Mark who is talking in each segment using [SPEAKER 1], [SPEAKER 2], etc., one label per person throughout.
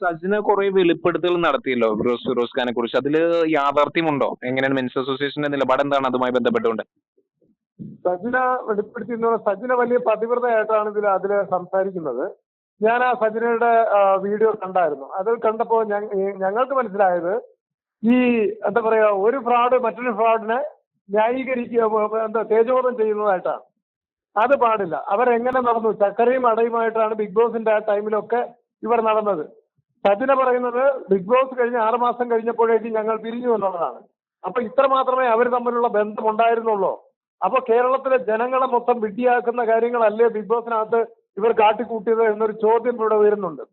[SPEAKER 1] സജിന കുറെ വെളിപ്പെടുത്തൽ നടത്തിയല്ലോ ഫിറോസ് ഖാനെ കുറിച്ച്. അതില് യാഥാർത്ഥ്യമുണ്ടോ? എങ്ങനെയാണ് മെൻസ് അസോസിയേഷന്റെ നിലപാട് എന്താണ് അതുമായി ബന്ധപ്പെട്ടുകൊണ്ട്?
[SPEAKER 2] സജിന വെളിപ്പെടുത്തിയെന്ന് പറഞ്ഞാൽ സജിന വലിയ പതിവ്രതയായിട്ടാണ് അതില് സംസാരിക്കുന്നത്. ഞാൻ ആ സജിനയുടെ വീഡിയോ കണ്ടായിരുന്നു. അത് കണ്ടപ്പോൾ ഞങ്ങൾക്ക് മനസ്സിലായത് ഈ എന്താ പറയാ ഒരു ഫ്രോഡ് മറ്റൊരു ഫ്രോഡിനെ ന്യായീകരിക്കുക തേജോവധം ചെയ്യുന്നതായിട്ടാണ്. അത് പാടില്ല. അവരെങ്ങനെ നടന്നു? ചക്കരയും അടയുമായിട്ടാണ് ബിഗ് ബോസിന്റെ ആ ടൈമിലൊക്കെ ഇവർ നടന്നത്. സജിന പറയുന്നത് ബിഗ് ബോസ് കഴിഞ്ഞ് 6 മാസം കഴിഞ്ഞപ്പോഴേക്കും ഞങ്ങൾ പിരിഞ്ഞു എന്നുള്ളതാണ്. അപ്പൊ ഇത്ര മാത്രമേ അവർ തമ്മിലുള്ള ബന്ധം ഉണ്ടായിരുന്നുള്ളൂ. അപ്പൊ കേരളത്തിലെ ജനങ്ങളെ മൊത്തം വിഡ്ഢിയാക്കുന്ന കാര്യങ്ങളല്ലേ ബിഗ് ബോസിനകത്ത് ഇവർ കാട്ടിക്കൂട്ടിയത് എന്നൊരു ചോദ്യം ഇവിടെ വരുന്നുണ്ട്.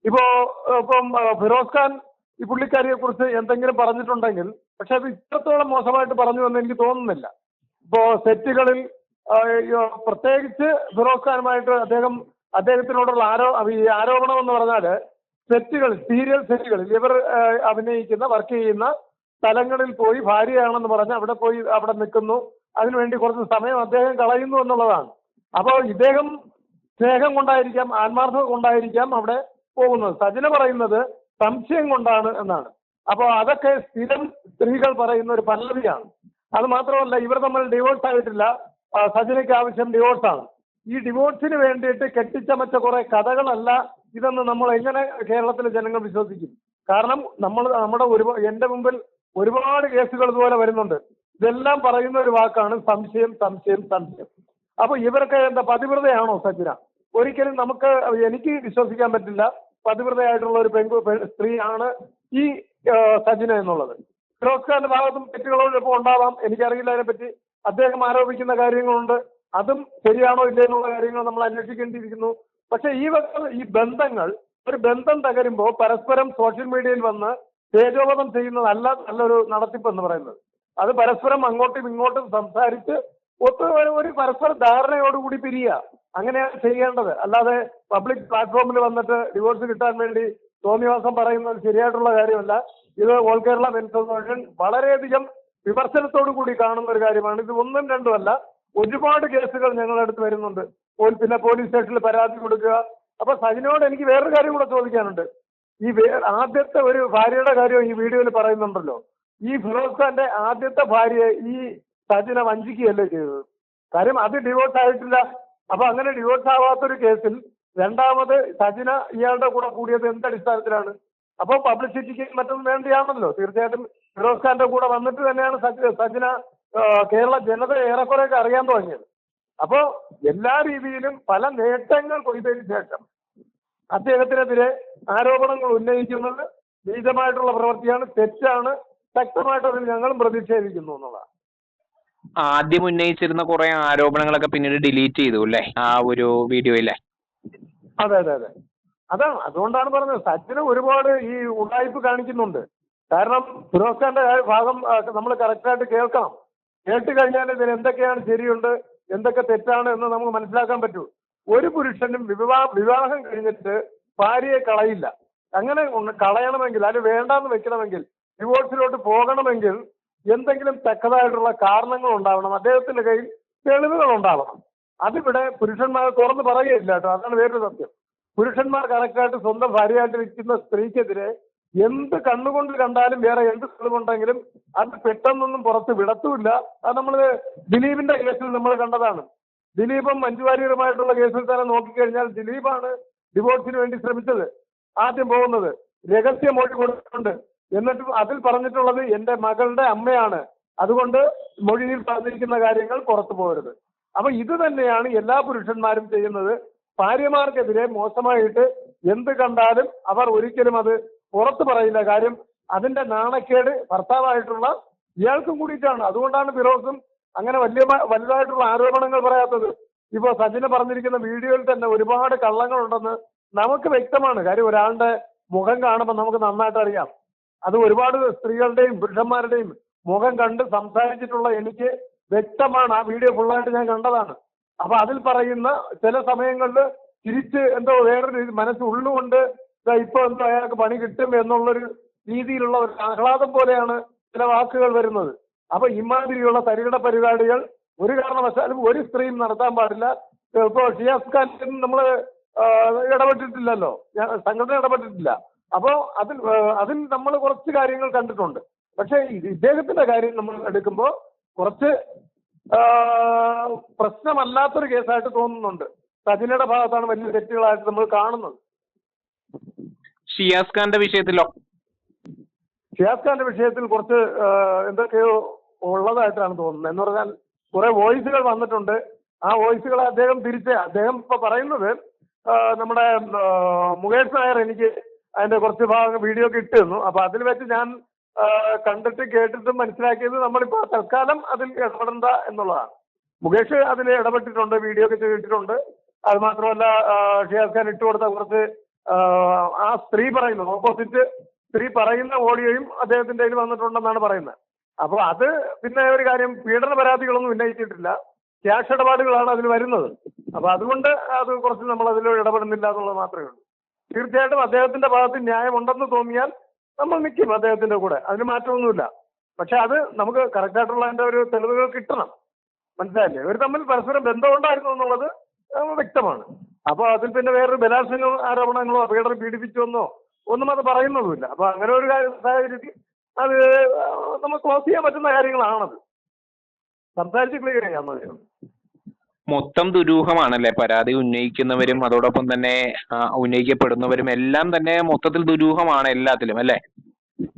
[SPEAKER 2] ഇപ്പം ഫിറോസ് ഖാൻ ഈ പുള്ളിക്കാരിയെ കുറിച്ച് എന്തെങ്കിലും പറഞ്ഞിട്ടുണ്ടെങ്കിൽ, പക്ഷെ അത് ഇത്രത്തോളം മോശമായിട്ട് പറഞ്ഞു എന്ന് എനിക്ക് തോന്നുന്നില്ല. ഇപ്പോ സെറ്റുകളിൽ പ്രത്യേകിച്ച് ഫിറോസ് ഖാനുമായിട്ട് അദ്ദേഹത്തിനോടുള്ള ആരോപണം എന്ന് പറഞ്ഞാല് സീരിയൽ സെറ്റുകളിൽ ഇവർ അഭിനയിക്കുന്ന വർക്ക് ചെയ്യുന്ന സ്ഥലങ്ങളിൽ പോയി ഭാര്യയാണെന്ന് പറഞ്ഞ് അവിടെ നിൽക്കുന്നു. അതിനുവേണ്ടി കുറച്ച് സമയം അദ്ദേഹം കളയുന്നു എന്നുള്ളതാണ്. അപ്പോൾ ഇദ്ദേഹം സ്നേഹം കൊണ്ടായിരിക്കാം, ആത്മാർത്ഥത കൊണ്ടായിരിക്കാം അവിടെ പോകുന്നത്. സജിന പറയുന്നത് സംശയം കൊണ്ടാണ് എന്നാണ്. അപ്പോൾ അതൊക്കെ സ്ഥിരം സ്ത്രീകൾ പറയുന്ന ഒരു പല്ലവിയാണ്. അത് മാത്രമല്ല, ഇവർ തമ്മിൽ ഡിവോഴ്സ് ആയിട്ടില്ല. സജിനയ്ക്ക് ആവശ്യം ഡിവോഴ്സാണ്. ഈ ഡിവോഴ്സിന് വേണ്ടിയിട്ട് കെട്ടിച്ചമച്ച കുറെ കഥകളല്ല ഇതെന്ന് നമ്മൾ എങ്ങനെ കേരളത്തിലെ ജനങ്ങൾ വിശ്വസിക്കും? കാരണം എന്റെ മുമ്പിൽ ഒരുപാട് കേസുകൾ ഇതുപോലെ വരുന്നുണ്ട്. ഇതെല്ലാം പറയുന്ന ഒരു വാക്കാണ് സംശയം, സംശയം, സംശയം. അപ്പൊ ഇവരൊക്കെ എന്താ പതിവ്രതയാണോ സജിന? ഒരിക്കലും എനിക്ക് വിശ്വസിക്കാൻ പറ്റില്ല പതിവ്രതയായിട്ടുള്ള ഒരു സ്ത്രീയാണ് ഈ സജിന എന്നുള്ളത്. ഫിറോസ് ഖാന്റെ ഭാഗത്തും തെറ്റുകളോടൊപ്പം ഉണ്ടാവാം, എനിക്കറിയില്ല അതിനെപ്പറ്റി. അദ്ദേഹം ആരോപിക്കുന്ന കാര്യങ്ങളുണ്ട്, അതും ശരിയാണോ ഇല്ലേ എന്നുള്ള കാര്യങ്ങൾ നമ്മൾ അന്വേഷിക്കേണ്ടിയിരിക്കുന്നു. പക്ഷെ ഈ ബന്ധങ്ങൾ, ഒരു ബന്ധം തകരുമ്പോൾ പരസ്പരം സോഷ്യൽ മീഡിയയിൽ വന്ന് തേജോവധം ചെയ്യുന്നതല്ല നല്ലൊരു നടത്തിപ്പ് എന്ന് പറയുന്നത്. അത് പരസ്പരം അങ്ങോട്ടും ഇങ്ങോട്ടും സംസാരിച്ച് ഒരു പരസ്പര ധാരണയോടുകൂടി പിരിയുക, അങ്ങനെയാണ് ചെയ്യേണ്ടത്. അല്ലാതെ പബ്ലിക് പ്ലാറ്റ്ഫോമിൽ വന്നിട്ട് ഡിവോഴ്സ് കിട്ടാൻ വേണ്ടി തോന്നിവാസം പറയുന്നത് ശരിയായിട്ടുള്ള കാര്യമല്ല. ഇത് ഓൾ കേരള മെൻസ് അസോസിയേഷൻ വളരെയധികം വിമർശനത്തോടു കൂടി കാണുന്ന ഒരു കാര്യമാണ്. ഇത് ഒന്നും രണ്ടും അല്ല, ഒരുപാട് കേസുകൾ ഞങ്ങളുടെ അടുത്ത് വരുന്നുണ്ട്. പിന്നെ പോലീസ് സ്റ്റേഷനിൽ പരാതി കൊടുക്കുക. അപ്പൊ സജിനോട് എനിക്ക് വേറൊരു കാര്യം കൂടെ ചോദിക്കാനുണ്ട്. ആദ്യത്തെ ഒരു ഭാര്യയുടെ കാര്യം ഈ വീഡിയോയിൽ പറയുന്നുണ്ടല്ലോ. ഈ ഫിറോസ് ഖാന്റെ ആദ്യത്തെ ഭാര്യയെ ഈ സജിന വഞ്ചിക്കുകയല്ലേ ചെയ്തത്? കാര്യം അത് ഡിവോഴ്സ് ആയിട്ടില്ല. അപ്പൊ അങ്ങനെ ഡിവോഴ്സ് ആവാത്തൊരു കേസിൽ രണ്ടാമത് സജിന ഇയാളുടെ കൂടെ കൂടിയത് എന്തടിസ്ഥാനത്തിലാണ്? അപ്പോൾ പബ്ലിസിറ്റിക്ക് മറ്റും വേണ്ടിയാണല്ലോ. തീർച്ചയായിട്ടും ഫിറോസ് ഖാന്റെ കൂടെ വന്നിട്ട് തന്നെയാണ് സജിന കേരള ജനത ഏറെക്കുറെയൊക്കെ അറിയാൻ തുടങ്ങിയത്. അപ്പോ എല്ലാ രീതിയിലും പല നേട്ടങ്ങൾ കൊയ്തതിനു ശേഷം അദ്ദേഹത്തിനെതിരെ ആരോപണങ്ങൾ ഉന്നയിക്കുന്നത് നീചമായിട്ടുള്ള പ്രവൃത്തിയാണ്, തെറ്റാണ്. ശക്തമായിട്ട് അതിൽ ഞങ്ങളും പ്രതിഷേധിക്കുന്നു എന്നുള്ളതാണ്.
[SPEAKER 1] ആദ്യം ഉന്നയിച്ചിരുന്ന കുറെ ആരോപണങ്ങളൊക്കെ പിന്നീട് ഡിലീറ്റ് ചെയ്തു അല്ലേ ആ ഒരു വീഡിയോയിലെ?
[SPEAKER 2] അതെ അതെ അതെ, അതാണ്. അതുകൊണ്ടാണ് പറഞ്ഞത് സച്ചിന് ഒരുപാട് ഈ ഉടായ്പ് കാണിക്കുന്നുണ്ട്. കാരണം ഫിറോസ് ഖാന്റെ ഭാഗം നമ്മൾ കറക്റ്റായിട്ട് കേൾക്കണം. കേട്ട് കഴിഞ്ഞാൽ ഇതിന് എന്തൊക്കെയാണ് ശരിയുണ്ട്, എന്തൊക്കെ തെറ്റാണ് എന്ന് നമുക്ക് മനസ്സിലാക്കാൻ പറ്റൂ. ഒരു പുരുഷനും വിവാഹം കഴിഞ്ഞിട്ട് ഭാര്യയെ കളയില്ല. അങ്ങനെ കളയണമെങ്കിൽ, അത് വേണ്ടാന്ന് വെക്കണമെങ്കിൽ, ഡിവോഴ്സിലോട്ട് പോകണമെങ്കിൽ എന്തെങ്കിലും തക്കതായിട്ടുള്ള കാരണങ്ങൾ ഉണ്ടാവണം. അദ്ദേഹത്തിന്റെ കയ്യിൽ തെളിവുകൾ ഉണ്ടാവണം. അതിവിടെ പുരുഷന്മാർ തുറന്ന് പറയുകയില്ല കേട്ടോ. അതാണ് വേറൊരു സത്യം. പുരുഷന്മാർ കറക്റ്റായിട്ട് സ്വന്തം ഭാര്യയായിട്ട് നിൽക്കുന്ന സ്ത്രീക്കെതിരെ എന്ത് കണ്ണുകൊണ്ട് കണ്ടാലും വേറെ എന്ത് തെളിവുണ്ടെങ്കിലും അത് പെട്ടെന്നൊന്നും പുറത്ത് വിടത്തുമില്ല. അത് നമ്മൾ ദിലീപിന്റെ കേസിൽ നമ്മൾ കണ്ടതാണ്. ദിലീപും മഞ്ജു വാര്യരുമായിട്ടുള്ള കേസിൽ തന്നെ നോക്കിക്കഴിഞ്ഞാൽ ദിലീപാണ് ഡിവോഴ്സിന് വേണ്ടി ശ്രമിച്ചത്. ആദ്യം പോകുന്നത് രഹസ്യ മൊഴി കൊടുത്തിട്ടുണ്ട്. എന്നിട്ടും അതിൽ പറഞ്ഞിട്ടുള്ളത് എന്റെ മകളുടെ അമ്മയാണ്, അതുകൊണ്ട് മൊഴിയിൽ പറഞ്ഞിരിക്കുന്ന കാര്യങ്ങൾ പുറത്തു പോകരുത്. അപ്പൊ ഇത് തന്നെയാണ് എല്ലാ പുരുഷന്മാരും ചെയ്യുന്നത്. ഭാര്യമാർക്കെതിരെ മോശമായിട്ട് എന്ത് കണ്ടാലും അവർ ഒരിക്കലും അത് പുറത്തു പറയില്ല. കാര്യം അതിന്റെ നാണക്കേട് ഭർത്താവായിട്ടുള്ള ഇയാൾക്കും കൂടിയിട്ടാണ്. അതുകൊണ്ടാണ് ഫിറോസും അങ്ങനെ വലുതായിട്ടുള്ള ആരോപണങ്ങൾ പറയാത്തത്. ഇപ്പൊ സജിന പറഞ്ഞിരിക്കുന്ന വീഡിയോയിൽ തന്നെ ഒരുപാട് കള്ളങ്ങളുണ്ടെന്ന് നമുക്ക് വ്യക്തമാണ്. കാര്യം ഒരാളുടെ മുഖം കാണുമ്പോൾ നമുക്ക് നന്നായിട്ട് അറിയാം. അത് ഒരുപാട് സ്ത്രീകളുടെയും പുരുഷന്മാരുടെയും മുഖം കണ്ട് സംസാരിച്ചിട്ടുള്ള എനിക്ക് വ്യക്തമാണ്. ആ വീഡിയോ ഫുള്ളായിട്ട് ഞാൻ കണ്ടതാണ്. അപ്പൊ അതിൽ പറയുന്ന ചില സമയങ്ങളിൽ തിരിച്ച് എന്തോ വേറൊരു മനസ്സുള്ളുകൊണ്ട് ഇപ്പൊ എന്തോ അയാൾക്ക് പണി കിട്ടും എന്നുള്ളൊരു രീതിയിലുള്ള ഒരു ആഹ്ലാദം പോലെയാണ് ചില വാക്കുകൾ വരുന്നത്. അപ്പൊ ഇമാതിരിയുള്ള തരികിട പരിപാടികൾ ഒരു കാരണവശാലും ഒരു സ്ത്രീയും നടത്താൻ പാടില്ല. ഇപ്പോ ഷിയാസ് ഖാൻ നമ്മൾ ഇടപെട്ടിട്ടില്ലല്ലോ, സംഘടന ഇടപെട്ടിട്ടില്ല. അപ്പോൾ അതിൽ നമ്മൾ കുറച്ച് കാര്യങ്ങൾ കണ്ടിട്ടുണ്ട്. പക്ഷേ ഇദ്ദേഹത്തിന്റെ കാര്യം നമ്മൾ എടുക്കുമ്പോൾ കുറച്ച് പ്രശ്നമല്ലാത്തൊരു കേസായിട്ട് തോന്നുന്നുണ്ട്. സജിനയുടെ ഭാഗത്താണ് വലിയ തെറ്റുകളായിട്ട് നമ്മൾ കാണുന്നത്.
[SPEAKER 1] ഷിയാസ് ഖാന്റെ വിഷയത്തിലോ?
[SPEAKER 2] ഷിയാസ് ഖാന്റെ വിഷയത്തിൽ കുറച്ച് എന്തൊക്കെയോ ഉള്ളതായിട്ടാണ് തോന്നുന്നത്. എന്ന് പറഞ്ഞാൽ കുറെ വോയിസുകൾ വന്നിട്ടുണ്ട്. ആ വോയിസുകൾ അദ്ദേഹം ഇപ്പൊ പറയുന്നത് നമ്മുടെ മുകേഷ് നായർ എനിക്ക് അതിന്റെ കുറച്ച് ഭാഗം വീഡിയോ ഒക്കെ ഇട്ട് തന്നു. അപ്പൊ അതിൽ വെച്ച് ഞാൻ കണ്ടിട്ട് കേട്ടിട്ടും മനസ്സിലാക്കിയത് നമ്മളിപ്പോ തൽക്കാലം അതിൽ ഇടപെടണ്ട എന്നുള്ളതാണ്. മുകേഷ് അതിൽ ഇടപെട്ടിട്ടുണ്ട്, വീഡിയോ ഒക്കെ ചെയ്തിട്ടുണ്ട്. അത് മാത്രമല്ല ഷിയാസ് ഖാൻ ഇട്ടുകൊടുത്ത കുറച്ച് ആ സ്ത്രീ പറയുന്നത്, ഓപ്പോസിറ്റ് സ്ത്രീ പറയുന്ന ഓഡിയോയും അദ്ദേഹത്തിന്റെ കയ്യിൽ വന്നിട്ടുണ്ടെന്നാണ് പറയുന്നത്. അപ്പോൾ അത് പിന്നെ ഒരു കാര്യം, പീഡന പരാതികളൊന്നും ഉന്നയിച്ചിട്ടില്ല, ക്യാഷ് ഇടപാടുകളാണ് അതിൽ വരുന്നത്. അപ്പൊ അതുകൊണ്ട് അത് കുറച്ച് നമ്മൾ അതിൽ ഇടപെടുന്നില്ല എന്നുള്ളത് മാത്രമേ ഉള്ളൂ. തീർച്ചയായിട്ടും അദ്ദേഹത്തിന്റെ ഭാഗത്ത് ന്യായമുണ്ടെന്ന് തോന്നിയാൽ നമ്മൾ നിൽക്കും അദ്ദേഹത്തിന്റെ കൂടെ, അതിന് മാറ്റമൊന്നുമില്ല. പക്ഷെ അത് നമുക്ക് കറക്റ്റായിട്ടുള്ള അതിന്റെ ഒരു തെളിവുകൾ കിട്ടണം. മനസ്സിലായില്ലേ? ഇവർ തമ്മിൽ പരസ്പരം ബന്ധമുണ്ടായിരുന്നു എന്നുള്ളത് വ്യക്തമാണ്. അപ്പോൾ അതിൽ പിന്നെ വേറൊരു ബലാത്സംഗ ആരോപണങ്ങളോ പീഡനം പീഡിപ്പിച്ചെന്നോ ഒന്നും അത് പറയുന്നതുമില്ല. അപ്പൊ അങ്ങനെ ഒരു സാഹചര്യത്തിൽ അത് നമുക്ക് ക്ലോസ് ചെയ്യാൻ പറ്റുന്ന കാര്യങ്ങളാണത്. സംസാരിച്ച് ക്ലിയർ ചെയ്യാൻ മതി.
[SPEAKER 1] മൊത്തം ദുരൂഹമാണല്ലേ? പരാതി ഉന്നയിക്കുന്നവരും അതോടൊപ്പം തന്നെ ഉന്നയിക്കപ്പെടുന്നവരും എല്ലാം തന്നെ മൊത്തത്തിൽ ദുരൂഹമാണ് എല്ലാത്തിലും അല്ലേ?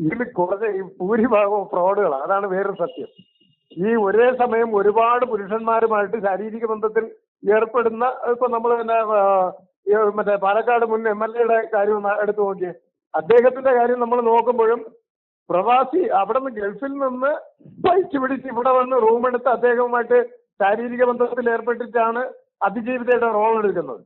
[SPEAKER 2] ഇതിൽ കുറച്ച് ഭൂരിഭാഗവും ഫ്രോഡുകളാണ്. അതാണ് വേറൊരു സത്യം. ഈ ഒരേ സമയം ഒരുപാട് പുരുഷന്മാരുമായിട്ട് ശാരീരിക ബന്ധത്തിൽ ഏർപ്പെടുന്ന, ഇപ്പൊ നമ്മൾ തന്നെ മറ്റേ പാലക്കാട് മുൻ MLA കാര്യം എടുത്തു നോക്കിയേ. അദ്ദേഹത്തിന്റെ കാര്യം നമ്മൾ നോക്കുമ്പോഴും പ്രവാസി അവിടെ നിന്ന് ഗൾഫിൽ നിന്ന് ഫ്ലൈറ്റ് പിടിച്ച് ഇവിടെ വന്ന് റൂമെടുത്ത് അദ്ദേഹവുമായിട്ട് ശാരീരിക ബന്ധത്തിൽ ഏർപ്പെട്ടിട്ടാണ് അതിജീവിതയുടെ റോൾ എടുക്കുന്നത്.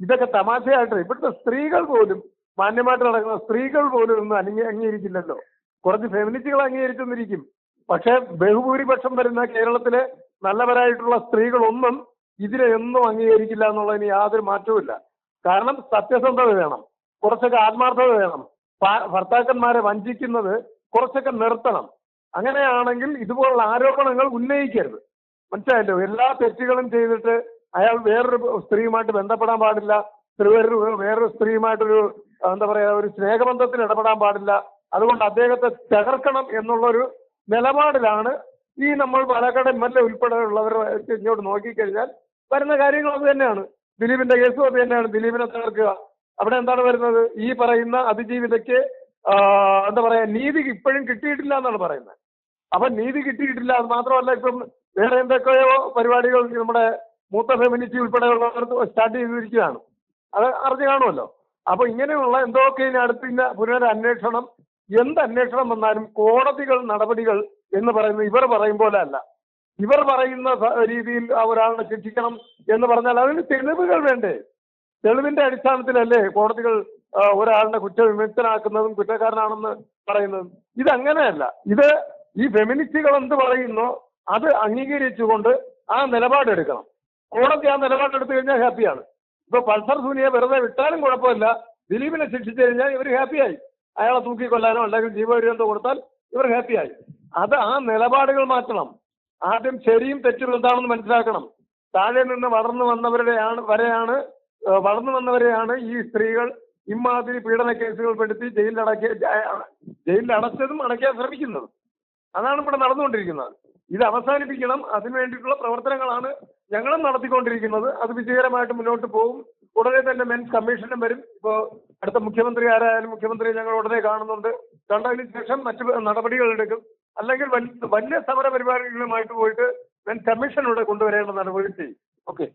[SPEAKER 2] ഇതൊക്കെ തമാശയായിട്ട് ഇവിടുത്തെ സ്ത്രീകൾ പോലും, മാന്യമായിട്ട് നടക്കുന്ന സ്ത്രീകൾ പോലും ഒന്നും അംഗീകരിക്കില്ലല്ലോ. കുറച്ച് ഫെമിനിസ്റ്റുകൾ അംഗീകരിച്ചെന്നിരിക്കും. പക്ഷെ ബഹുഭൂരിപക്ഷം വരുന്ന കേരളത്തിലെ നല്ലവരായിട്ടുള്ള സ്ത്രീകളൊന്നും ഇതിനെ ഒന്നും അംഗീകരിക്കില്ല എന്നുള്ളതിന് യാതൊരു മാറ്റവുമില്ല. കാരണം സത്യസന്ധത വേണം, കുറച്ചൊക്കെ ആത്മാർത്ഥത വേണം. ഭർത്താക്കന്മാരെ വഞ്ചിക്കുന്നത് കുറച്ചൊക്കെ നിർത്തണം. അങ്ങനെയാണെങ്കിൽ ഇതുപോലുള്ള ആരോപണങ്ങൾ ഉന്നയിക്കരുത്. മനസ്സിലായല്ലോ? എല്ലാ തെറ്റുകളും ചെയ്തിട്ട് അയാൾ വേറൊരു സ്ത്രീയുമായിട്ട് ബന്ധപ്പെടാൻ പാടില്ല, വേറൊരു സ്ത്രീയുമായിട്ടൊരു എന്താ പറയാ ഒരു സ്നേഹബന്ധത്തിൽ ഇടപെടാൻ പാടില്ല, അതുകൊണ്ട് അദ്ദേഹത്തെ തകർക്കണം എന്നുള്ളൊരു നിലപാടിലാണ് ഈ നമ്മൾ പാലക്കാട് MLA ഉൾപ്പെടെയുള്ളവർ ഇങ്ങോട്ട് നോക്കിക്കഴിഞ്ഞാൽ വരുന്ന കാര്യങ്ങൾ അത് തന്നെയാണ്. ദിലീപിന്റെ കേസും അത് തന്നെയാണ്. ദിലീപിനെ തകർക്കുക. അവിടെ എന്താണ് വരുന്നത്? ഈ പറയുന്ന അതിജീവിതയ്ക്ക് എന്താ പറയാ നീതി ഇപ്പോഴും കിട്ടിയിട്ടില്ല എന്നാണ് പറയുന്നത്. അപ്പൊ നീതി കിട്ടിയിട്ടില്ല. അത് മാത്രമല്ല, ഇപ്പം വേറെ എന്തൊക്കെയോ പരിപാടികൾ നമ്മുടെ മൂത്ത ഫെമിനിറ്റി ഉൾപ്പെടെയുള്ളവർ സ്റ്റാർട്ട് ചെയ്തിരിക്കുകയാണ്. അത് അറിഞ്ഞു കാണുമല്ലോ. അപ്പൊ ഇങ്ങനെയുള്ള എന്തൊക്കെ ഇനി അടുത്ത പുനരന്വേഷണം, എന്ത് അന്വേഷണം വന്നാലും കോടതികൾ നടപടികൾ എന്ന് പറയുന്നത് ഇവർ പറയും പോലെ അല്ല. ഇവർ പറയുന്ന രീതിയിൽ ഒരാളെ ശിക്ഷിക്കണം എന്ന് പറഞ്ഞാൽ അതിന് തെളിവുകൾ വേണ്ടേ? തെളിവിന്റെ അടിസ്ഥാനത്തിലല്ലേ കോടതികൾ ഒരാളിനെ കുറ്റവിമുക്തനാക്കുന്നതും കുറ്റക്കാരനാണെന്ന് പറയുന്നതും? ഇതങ്ങനെയല്ല. ഇത് ഈ ഫെമിനിസ്റ്റുകൾ എന്ത് പറയുന്നോ അത് അംഗീകരിച്ചുകൊണ്ട് ആ നിലപാടെടുക്കണം. കോടതി ആ നിലപാടെടുത്തു കഴിഞ്ഞാൽ ഹാപ്പിയാണ്. ഇപ്പൊ പൾസർ സുനിയെ വെറുതെ വിട്ടാലും കുഴപ്പമില്ല, ദിലീപിനെ ശിക്ഷിച്ചു കഴിഞ്ഞാൽ ഇവർ ഹാപ്പിയായി. അയാളെ തൂക്കിക്കൊല്ലാനോ അല്ലെങ്കിൽ ജീവപര്യന്തോ കൊടുത്താൽ ഇവർ ഹാപ്പിയായി. അത് ആ നിലപാടുകൾ മാറ്റണം. ആദ്യം ശരിയും തെറ്റും എന്താണെന്ന് മനസ്സിലാക്കണം. താഴെ നിന്ന് വളർന്നു വന്നവരെയാണ് ഈ സ്ത്രീകൾ ഇമാതിരി പീഡന കേസുകൾ പെടുത്തി ജയിലിൽ അടച്ചതും അടയ്ക്കാൻ ശ്രമിക്കുന്നതും. അതാണ് ഇവിടെ നടന്നുകൊണ്ടിരിക്കുന്നത്. ഇത് അവസാനിപ്പിക്കണം. അതിനു വേണ്ടിയിട്ടുള്ള പ്രവർത്തനങ്ങളാണ് ഞങ്ങളും നടത്തിക്കൊണ്ടിരിക്കുന്നത്. അത് വിജയകരമായിട്ട് മുന്നോട്ട് പോകും. ഉടനെ തന്നെ മെൻസ് കമ്മീഷനും വരും. ഇപ്പോൾ അടുത്ത മുഖ്യമന്ത്രി ആരായാലും മുഖ്യമന്ത്രി ഞങ്ങൾ ഉടനെ കാണുന്നുണ്ട്. കണ്ടതിന് ശേഷം മറ്റു നടപടികൾ എടുക്കും. അല്ലെങ്കിൽ വലിയ സമര പരിപാടികളുമായിട്ട് പോയിട്ട് മെൻസ് കമ്മീഷനിലൂടെ കൊണ്ടുവരേണ്ട നടപടി ചെയ്യും. ഓക്കെ.